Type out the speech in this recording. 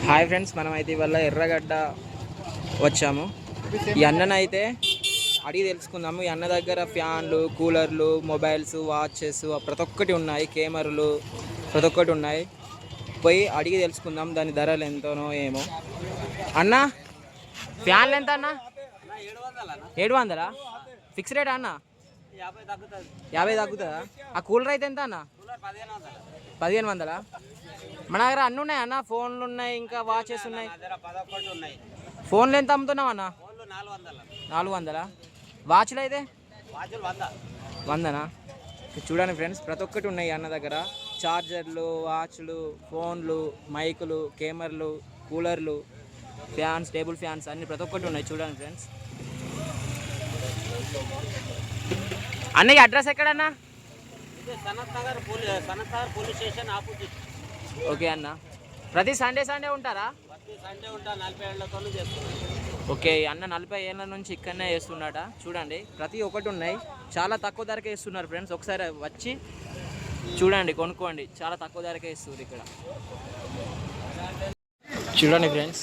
Hi friends, మనమైతే ఇవాళ ఎర్రగడ్డ వచ్చాము. ఈ అన్ననైతే అడిగి తెలుసుకుందాము. ఈ అన్న దగ్గర ఫ్యాన్లు, కూలర్లు, మొబైల్స్, వాచెస్ ప్రతి ఒక్కటి ఉన్నాయి, కెమెరాలు ప్రతి ఒక్కటి ఉన్నాయి. పోయి అడిగి తెలుసుకుందాం దాని ధరలు ఎంతనో ఏమో. అన్న, ఫ్యాన్లు ఎంత అన్న? 700 ఫిక్స్ రేట్ అన్న? 50 తగ్గుతుందా? ఆ కూలర్ అయితే ఎంత అన్న? 1500. మన దగ్గర అన్నీ ఉన్నాయి అన్న, ఫోన్లు ఉన్నాయి, ఇంకా వాచెస్ ఉన్నాయి. ఫోన్లు ఎంత అమ్ముతున్నావు అన్న? 400. వాచ్లు అయితే 100నా? చూడండి ఫ్రెండ్స్, ప్రతి ఒక్కటి ఉన్నాయి అన్న దగ్గర. చార్జర్లు, వాచ్లు, ఫోన్లు, మైకులు, కెమెరాలు, కూలర్లు, ఫ్యాన్స్, టేబుల్ ఫ్యాన్స్ అన్ని ప్రతి ఒక్కటి ఉన్నాయి. చూడండి ఫ్రెండ్స్. అన్నయ్య అడ్రస్ ఎక్కడన్నా? Police station opposite. ఓకే అన్న, ప్రతి సండే ఉంటారా? ఓకే అన్న, 40 ఏళ్ళ నుంచి ఇక్కడనే చేస్తున్నాడ. చూడండి ప్రతి ఒక్కటి ఉన్నాయి, చాలా తక్కువ ధరకే ఇస్తున్నారు ఫ్రెండ్స్. ఒకసారి వచ్చి చూడండి, కొనుక్కోండి, చాలా తక్కువ ధరకే ఇస్తుంది ఇక్కడ. చూడండి ఫ్రెండ్స్,